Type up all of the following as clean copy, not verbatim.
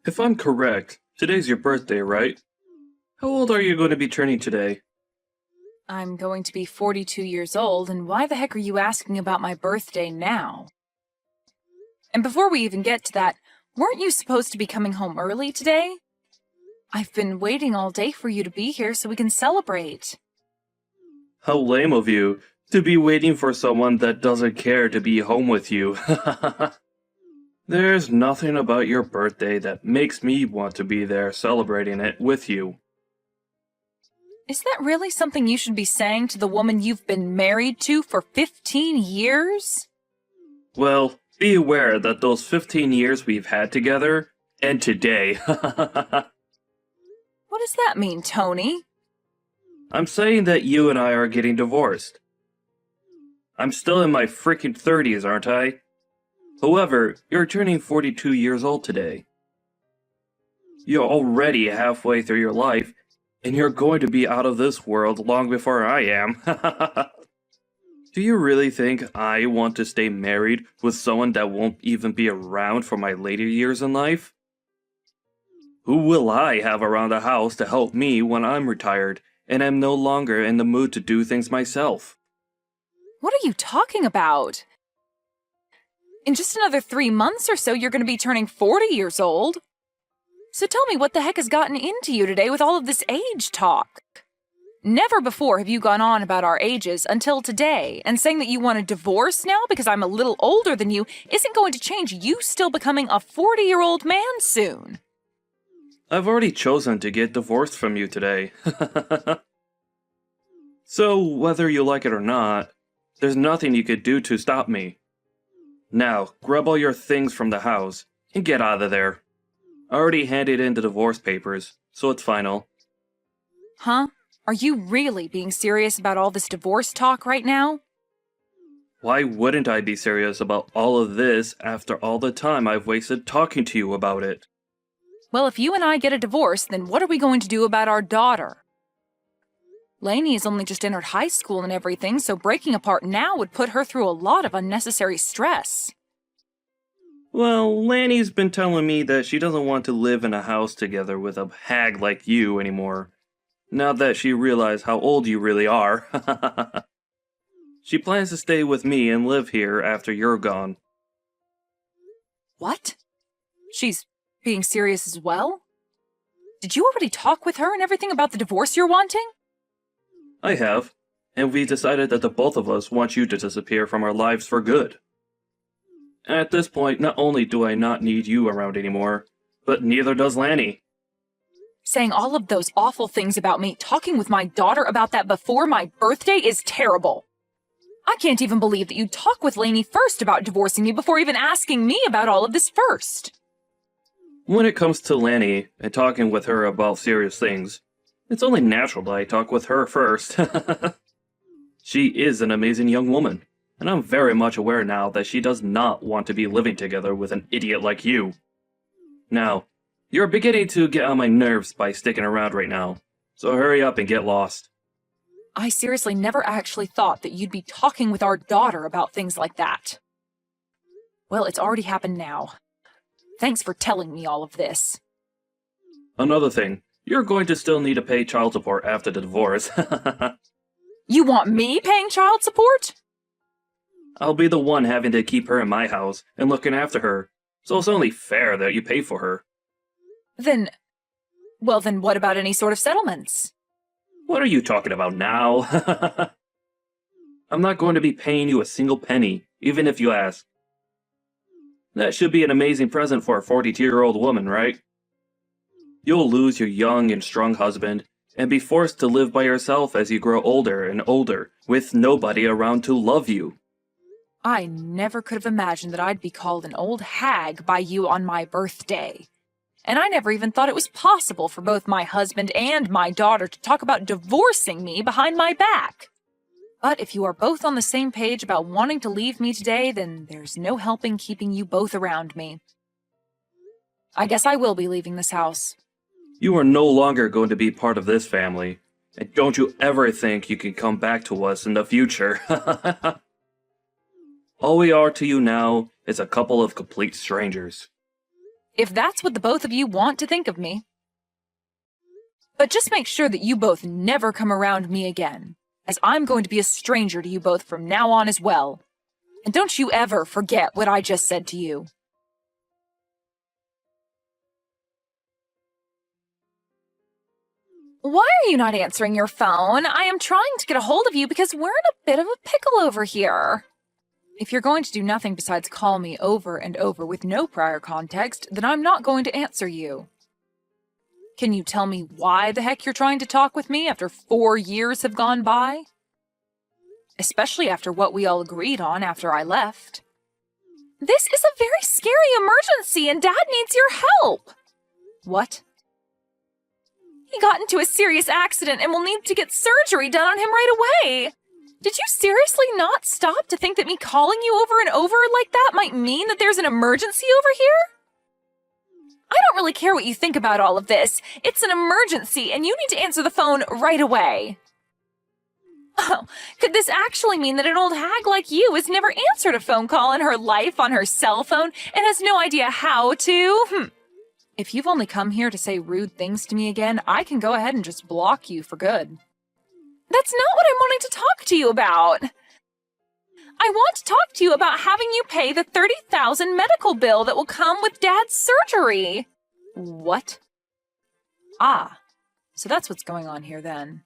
If I'm correct, today's your birthday, right? How old are you going to be turning today? I'm going to be 42 years old, and why the heck are you asking about my birthday now? And before we even get to that, weren't you supposed to be coming home early today? I've been waiting all day for you to be here so we can celebrate. How lame of you to be waiting for someone that doesn't care to be home with you. There's nothing about your birthday that makes me want to be there celebrating it with you. Is that really something you should be saying to the woman you've been married to for 15 years? Well, be aware that those 15 years we've had together end today. What does that mean, Tony? I'm saying that you and I are getting divorced. I'm still in my freaking 30s, aren't I? However, you're turning 42 years old today. You're already halfway through your life, and you're going to be out of this world long before I am. Do you really think I want to stay married with someone that won't even be around for my later years in life? Who will I have around the house to help me when I'm retired and am no longer in the mood to do things myself? What are you talking about? In just another 3 months or so, you're going to be turning 40 years old. So tell me, what the heck has gotten into you today with all of this age talk? Never before have you gone on about our ages until today, and saying that you want a divorce now because I'm a little older than you isn't going to change you still becoming a 40-year-old man soon. I've already chosen to get divorced from you today. So, whether you like it or not, there's nothing you could do to stop me. Now, grab all your things from the house and get out of there. I already handed in the divorce papers, so it's final. Huh? Are you really being serious about all this divorce talk right now? Why wouldn't I be serious about all of this after all the time I've wasted talking to you about it? Well, if you and I get a divorce, then what are we going to do about our daughter? Lainey has only just entered high school and everything, so breaking apart now would put her through a lot of unnecessary stress. Well, Lanny's been telling me that she doesn't want to live in a house together with a hag like you anymore. Now that she realized how old you really are. She plans to stay with me and live here after you're gone. What? She's being serious as well? Did you already talk with her and everything about the divorce you're wanting? I have, and we decided that the both of us want you to disappear from our lives for good. At this point, not only do I not need you around anymore, but neither does Lanny. Saying all of those awful things about me, talking with my daughter about that before my birthday is terrible. I can't even believe that you'd talk with Lainey first about divorcing me before even asking me about all of this first. When it comes to Lanny and talking with her about serious things, it's only natural that I talk with her first. She is an amazing young woman, and I'm very much aware now that she does not want to be living together with an idiot like you. Now, you're beginning to get on my nerves by sticking around right now, so hurry up and get lost. I seriously never actually thought that you'd be talking with our daughter about things like that. Well, it's already happened now. Thanks for telling me all of this. Another thing, you're going to still need to pay child support after the divorce. You want me paying child support? I'll be the one having to keep her in my house and looking after her, so it's only fair that you pay for her. Then what about any sort of settlements? What are you talking about now? I'm not going to be paying you a single penny, even if you ask. That should be an amazing present for a 42-year-old woman, right? You'll lose your young and strong husband, and be forced to live by yourself as you grow older and older, with nobody around to love you. I never could have imagined that I'd be called an old hag by you on my birthday. And I never even thought it was possible for both my husband and my daughter to talk about divorcing me behind my back. But if you are both on the same page about wanting to leave me today, then there's no helping keeping you both around me. I guess I will be leaving this house. You are no longer going to be part of this family, and don't you ever think you can come back to us in the future. All we are to you now is a couple of complete strangers. if that's what the both of you want to think of me. But just make sure that you both never come around me again, as I'm going to be a stranger to you both from now on as well. And don't you ever forget what I just said to you. Why are you not answering your phone? I am trying to get a hold of you because we're in a bit of a pickle over here. If you're going to do nothing besides call me over and over with no prior context, then I'm not going to answer you. Can you tell me why the heck you're trying to talk with me after 4 years have gone by? Especially after what we all agreed on after I left. This is a very scary emergency and Dad needs your help. What? He got into a serious accident and will need to get surgery done on him right away. Did you seriously not stop to think that me calling you over and over like that might mean that there's an emergency over here? I don't really care what you think about all of this. It's an emergency and you need to answer the phone right away. Oh, could this actually mean that an old hag like you has never answered a phone call in her life on her cell phone and has no idea how to? If you've only come here to say rude things to me again, I can go ahead and just block you for good. That's not what I'm wanting to talk to you about. I want to talk to you about having you pay the $30,000 medical bill that will come with Dad's surgery. What? Ah, so that's what's going on here then.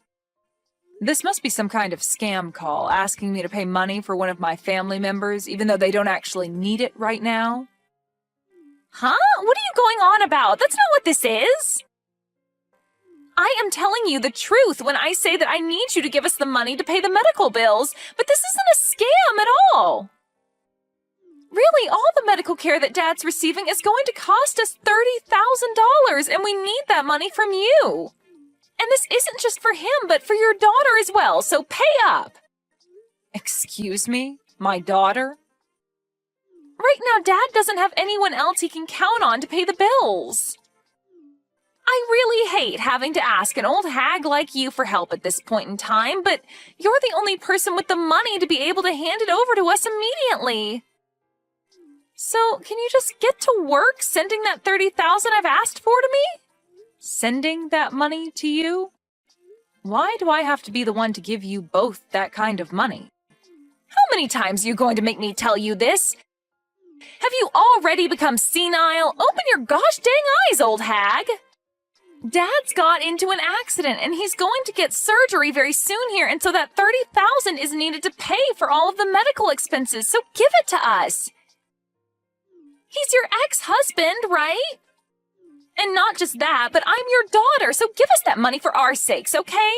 This must be some kind of scam call asking me to pay money for one of my family members, even though they don't actually need it right now. Huh? What are you going on about? That's not what this is. I am telling you the truth when I say that I need you to give us the money to pay the medical bills, but this isn't a scam at all. Really, all the medical care that Dad's receiving is going to cost us $30,000, and we need that money from you. And this isn't just for him, but for your daughter as well, so pay up. Excuse me? My daughter? Right now, Dad doesn't have anyone else he can count on to pay the bills. I really hate having to ask an old hag like you for help at this point in time, but you're the only person with the money to be able to hand it over to us immediately. So, can you just get to work sending that $30,000 I've asked for to me? Sending that money to you? Why do I have to be the one to give you both that kind of money? How many times are you going to make me tell you this? Have you already become senile? Open your gosh dang eyes, old hag! Dad's got into an accident and he's going to get surgery very soon here, and so that $30,000 is needed to pay for all of the medical expenses, so give it to us. He's your ex-husband, right? And not just that, but I'm your daughter, so give us that money for our sakes, okay?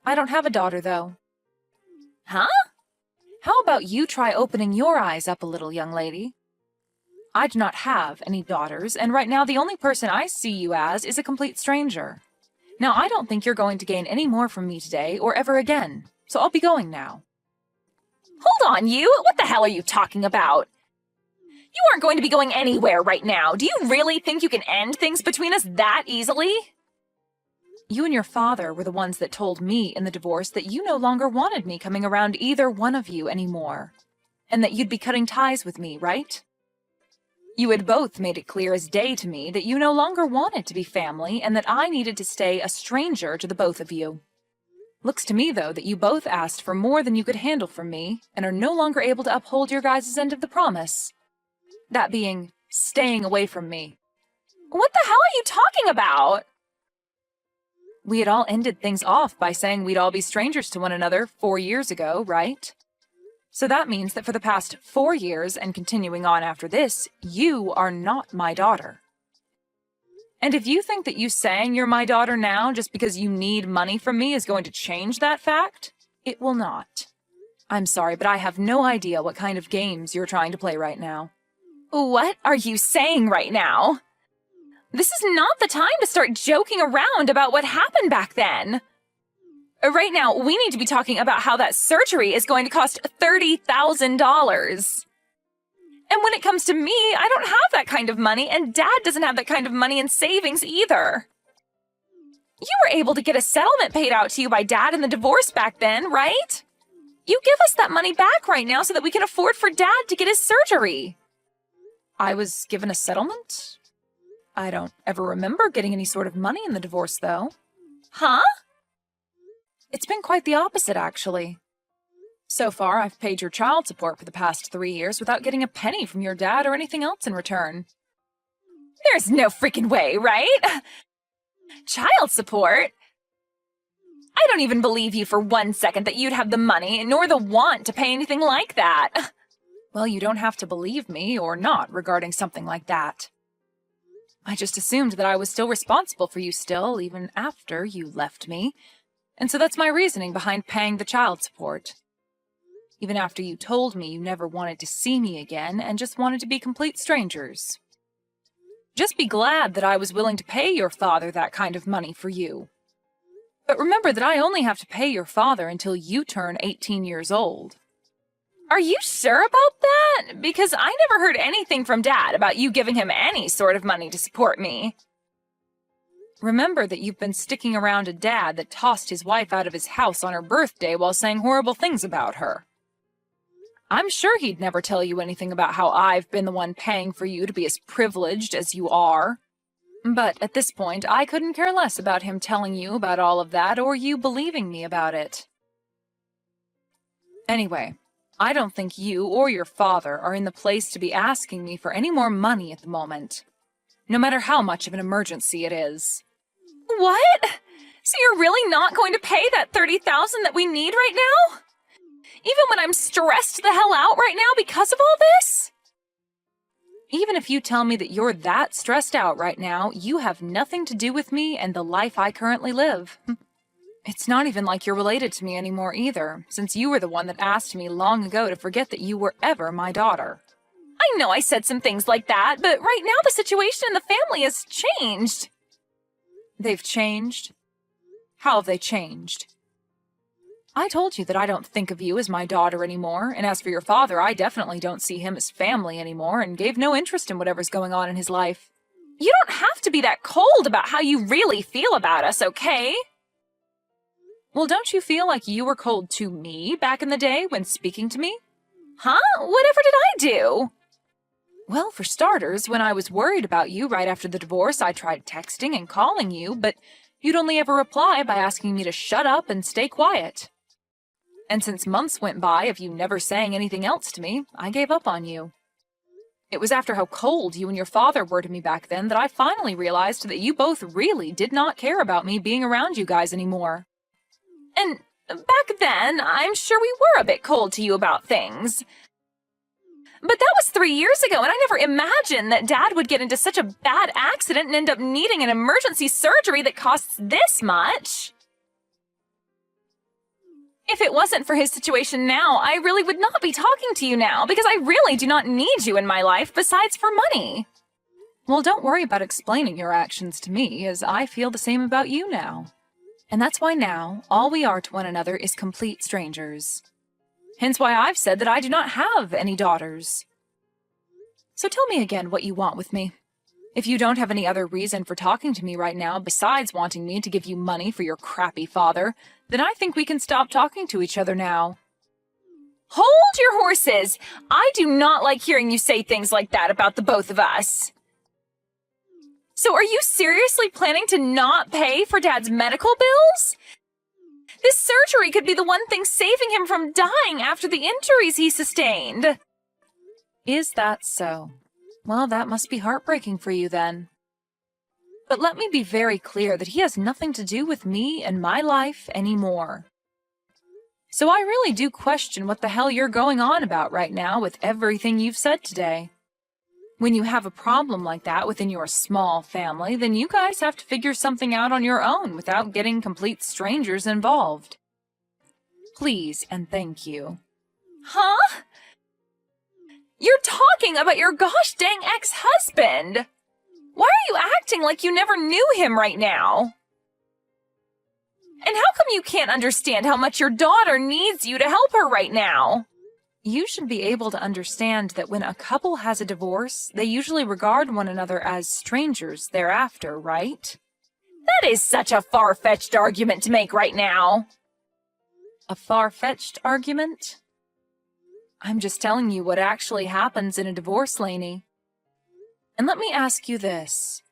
I don't have a daughter, though. Huh? How about you try opening your eyes up a little, young lady? I do not have any daughters, and right now the only person I see you as is a complete stranger. Now, I don't think you're going to gain any more from me today or ever again, so I'll be going now. Hold on, you! What the hell are you talking about? You aren't going to be going anywhere right now. Do you really think you can end things between us that easily? You and your father were the ones that told me in the divorce that you no longer wanted me coming around either one of you anymore, and that you'd be cutting ties with me, right? You had both made it clear as day to me that you no longer wanted to be family and that I needed to stay a stranger to the both of you. Looks to me, though, that you both asked for more than you could handle from me and are no longer able to uphold your guys' end of the promise. That being, staying away from me. What the hell are you talking about? We had all ended things off by saying we'd all be strangers to one another 4 years ago, right? So that means that for the past 4 years, and continuing on after this, you are not my daughter. And if you think that you saying you're my daughter now just because you need money from me is going to change that fact, it will not. I'm sorry, but I have no idea what kind of games you're trying to play right now. What are you saying right now? This is not the time to start joking around about what happened back then. Right now, we need to be talking about how that surgery is going to cost $30,000. And when it comes to me, I don't have that kind of money, and Dad doesn't have that kind of money in savings either. You were able to get a settlement paid out to you by Dad in the divorce back then, right? You give us that money back right now so that we can afford for Dad to get his surgery. I was given a settlement? I don't ever remember getting any sort of money in the divorce, though. Huh? It's been quite the opposite, actually. So far, I've paid your child support for the past 3 years without getting a penny from your dad or anything else in return. There's no freaking way, right? Child support? I don't even believe you for 1 second that you'd have the money nor the want to pay anything like that. Well, you don't have to believe me or not regarding something like that. I just assumed that I was still responsible for you still, even after you left me. And so that's my reasoning behind paying the child support. Even after you told me you never wanted to see me again and just wanted to be complete strangers. Just be glad that I was willing to pay your father that kind of money for you. But remember that I only have to pay your father until you turn 18 years old. Are you sure about that? Because I never heard anything from Dad about you giving him any sort of money to support me. Remember that you've been sticking around a dad that tossed his wife out of his house on her birthday while saying horrible things about her. I'm sure he'd never tell you anything about how I've been the one paying for you to be as privileged as you are. But at this point, I couldn't care less about him telling you about all of that or you believing me about it. Anyway, I don't think you or your father are in the place to be asking me for any more money at the moment, no matter how much of an emergency it is. What? So you're really not going to pay that $30,000 that we need right now? Even when I'm stressed the hell out right now because of all this? Even if you tell me that you're that stressed out right now, you have nothing to do with me and the life I currently live. It's not even like you're related to me anymore either, since you were the one that asked me long ago to forget that you were ever my daughter. I know I said some things like that, but right now the situation in the family has changed. They've changed? How have they changed? I told you that I don't think of you as my daughter anymore, and as for your father, I definitely don't see him as family anymore and gave no interest in whatever's going on in his life. You don't have to be that cold about how you really feel about us, okay? Well, don't you feel like you were cold to me back in the day when speaking to me? Huh? Whatever did I do? Well, for starters, when I was worried about you right after the divorce, I tried texting and calling you, but you'd only ever reply by asking me to shut up and stay quiet. And since months went by of you never saying anything else to me, I gave up on you. It was after how cold you and your father were to me back then that I finally realized that you both really did not care about me being around you guys anymore. And back then, I'm sure we were a bit cold to you about things. But that was 3 years ago, and I never imagined that Dad would get into such a bad accident and end up needing an emergency surgery that costs this much. If it wasn't for his situation now, I really would not be talking to you now, because I really do not need you in my life besides for money. Well, don't worry about explaining your actions to me, as I feel the same about you now. And that's why now, all we are to one another is complete strangers. Hence why I've said that I do not have any daughters. So tell me again what you want with me. If you don't have any other reason for talking to me right now besides wanting me to give you money for your crappy father, then I think we can stop talking to each other now. Hold your horses! I do not like hearing you say things like that about the both of us. So are you seriously planning to not pay for Dad's medical bills? This surgery could be the one thing saving him from dying after the injuries he sustained. Is that so? Well, that must be heartbreaking for you then. But let me be very clear that he has nothing to do with me and my life anymore. So I really do question what the hell you're going on about right now with everything you've said today. When you have a problem like that within your small family, then you guys have to figure something out on your own without getting complete strangers involved. Please and thank you. Huh? You're talking about your gosh dang ex-husband! Why are you acting like you never knew him right now? And how come you can't understand how much your daughter needs you to help her right now? You should be able to understand that when a couple has a divorce, they usually regard one another as strangers thereafter, right? That is such a far-fetched argument to make right now. A far-fetched argument? I'm just telling you what actually happens in a divorce, Lainey. And let me ask you this.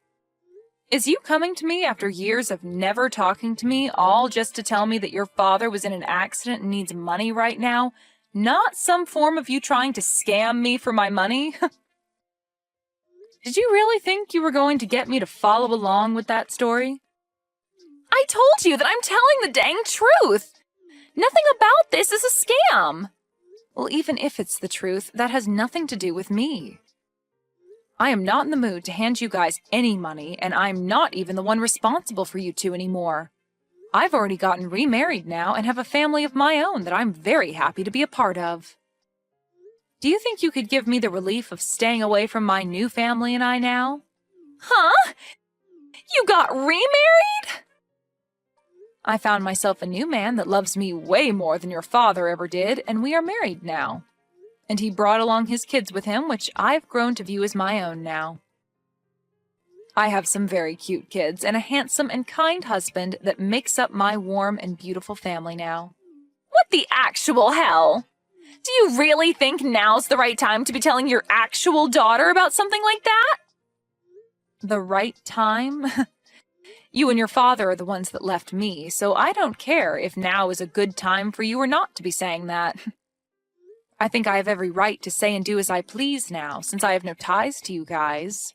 Is you coming to me after years of never talking to me, all just to tell me that your father was in an accident and needs money right now? Not some form of you trying to scam me for my money? Did you really think you were going to get me to follow along with that story? I told you that I'm telling the dang truth! Nothing about this is a scam! Well, even if it's the truth, that has nothing to do with me. I am not in the mood to hand you guys any money, and I'm not even the one responsible for you two anymore. I've already gotten remarried now and have a family of my own that I'm very happy to be a part of. Do you think you could give me the relief of staying away from my new family and I now? Huh? You got remarried? I found myself a new man that loves me way more than your father ever did, and we are married now. And he brought along his kids with him, which I've grown to view as my own now. I have some very cute kids and a handsome and kind husband that makes up my warm and beautiful family now. What the actual hell? Do you really think now's the right time to be telling your actual daughter about something like that? The right time? You and your father are the ones that left me, so I don't care if now is a good time for you or not to be saying that. I think I have every right to say and do as I please now, since I have no ties to you guys.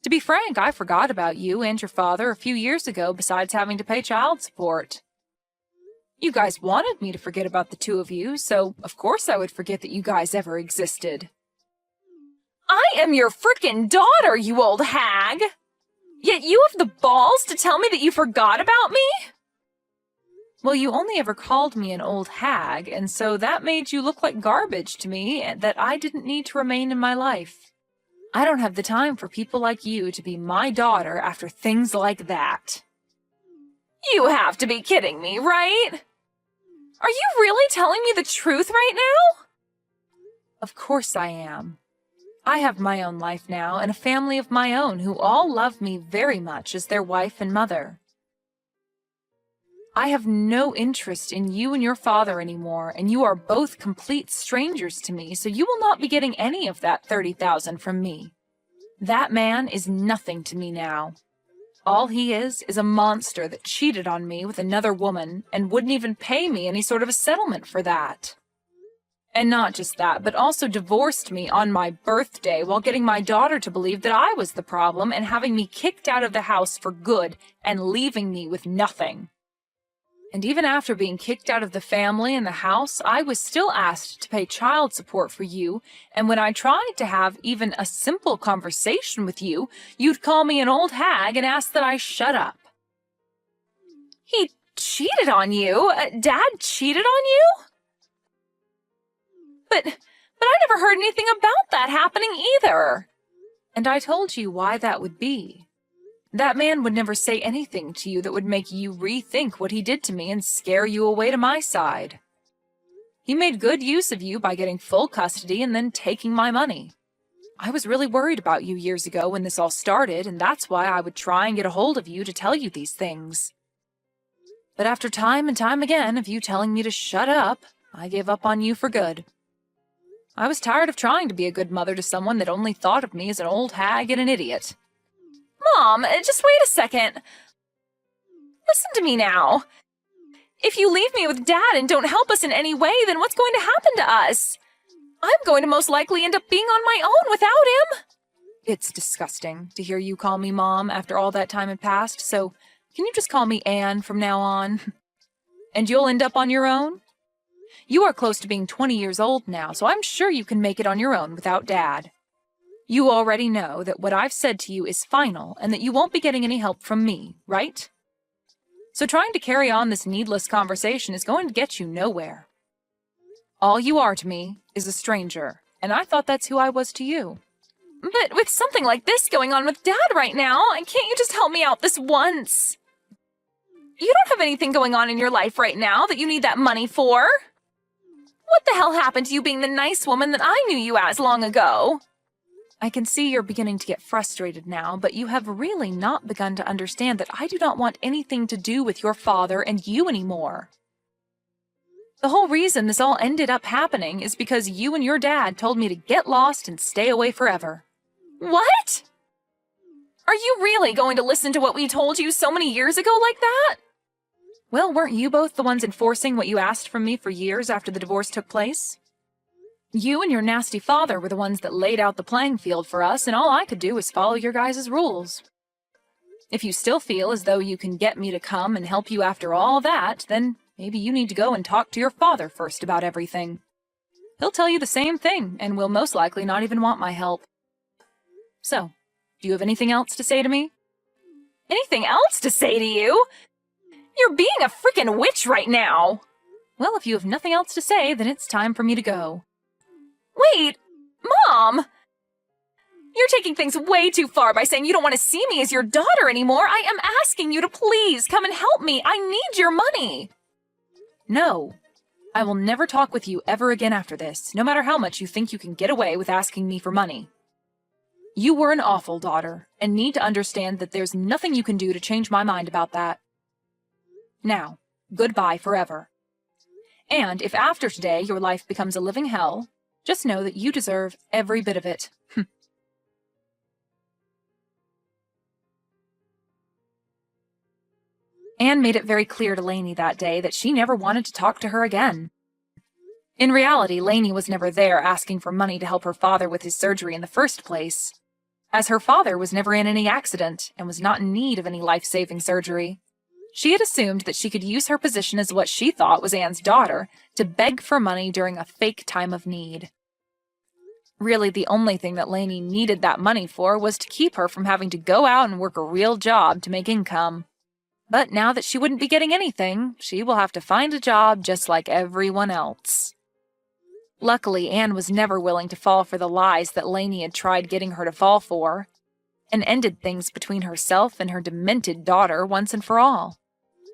To be frank, I forgot about you and your father a few years ago, besides having to pay child support. You guys wanted me to forget about the two of you, so of course I would forget that you guys ever existed. I am your frickin' daughter, you old hag! Yet you have the balls to tell me that you forgot about me? Well, you only ever called me an old hag, and so that made you look like garbage to me that I didn't need to remain in my life. I don't have the time for people like you to be my daughter after things like that. You have to be kidding me, right? Are you really telling me the truth right now? Of course I am. I have my own life now and a family of my own who all love me very much as their wife and mother. I have no interest in you and your father anymore, and you are both complete strangers to me, so you will not be getting any of that $30,000 from me. That man is nothing to me now. All he is a monster that cheated on me with another woman and wouldn't even pay me any sort of a settlement for that. And not just that, but also divorced me on my birthday while getting my daughter to believe that I was the problem and having me kicked out of the house for good and leaving me with nothing. And even after being kicked out of the family and the house, I was still asked to pay child support for you, and when I tried to have even a simple conversation with you, you'd call me an old hag and ask that I shut up. He cheated on you? Dad cheated on you? But I never heard anything about that happening either. And I told you why that would be. That man would never say anything to you that would make you rethink what he did to me and scare you away to my side. He made good use of you by getting full custody and then taking my money. I was really worried about you years ago when this all started, and that's why I would try and get a hold of you to tell you these things. But after time and time again of you telling me to shut up, I gave up on you for good. I was tired of trying to be a good mother to someone that only thought of me as an old hag and an idiot. Mom, just wait a second. Listen to me now. If you leave me with Dad and don't help us in any way, then what's going to happen to us? I'm going to most likely end up being on my own without him. It's disgusting to hear you call me Mom after all that time had passed, so can you just call me Anne from now on? And you'll end up on your own? You are close to being 20 years old now, so I'm sure you can make it on your own without Dad. You already know that what I've said to you is final and that you won't be getting any help from me, right? So trying to carry on this needless conversation is going to get you nowhere. All you are to me is a stranger, and I thought that's who I was to you. But with something like this going on with Dad right now, can't you just help me out this once? You don't have anything going on in your life right now that you need that money for. What the hell happened to you being the nice woman that I knew you as long ago? I can see you're beginning to get frustrated now, but you have really not begun to understand that I do not want anything to do with your father and you anymore. The whole reason this all ended up happening is because you and your dad told me to get lost and stay away forever. What? Are you really going to listen to what we told you so many years ago like that? Well, weren't you both the ones enforcing what you asked from me for years after the divorce took place? You and your nasty father were the ones that laid out the playing field for us, and all I could do was follow your guys' rules. If you still feel as though you can get me to come and help you after all that, then maybe you need to go and talk to your father first about everything. He'll tell you the same thing, and will most likely not even want my help. So, do you have anything else to say to me? Anything else to say to you? You're being a frickin' witch right now! Well, if you have nothing else to say, then it's time for me to go. Wait! Mom! You're taking things way too far by saying you don't want to see me as your daughter anymore. I am asking you to please come and help me. I need your money. No. I will never talk with you ever again after this, no matter how much you think you can get away with asking me for money. You were an awful daughter, and need to understand that there's nothing you can do to change my mind about that. Now, goodbye forever. And if after today your life becomes a living hell, just know that you deserve every bit of it. Anne made it very clear to Lainey that day that she never wanted to talk to her again. In reality, Lainey was never there asking for money to help her father with his surgery in the first place, as her father was never in any accident and was not in need of any life-saving surgery. She had assumed that she could use her position as what she thought was Anne's daughter to beg for money during a fake time of need. Really, the only thing that Lainey needed that money for was to keep her from having to go out and work a real job to make income. But now that she wouldn't be getting anything, she will have to find a job just like everyone else. Luckily, Anne was never willing to fall for the lies that Lainey had tried getting her to fall for, and ended things between herself and her demented daughter once and for all.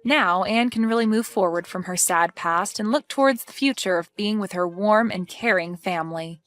Now, Anne can really move forward from her sad past and look towards the future of being with her warm and caring family.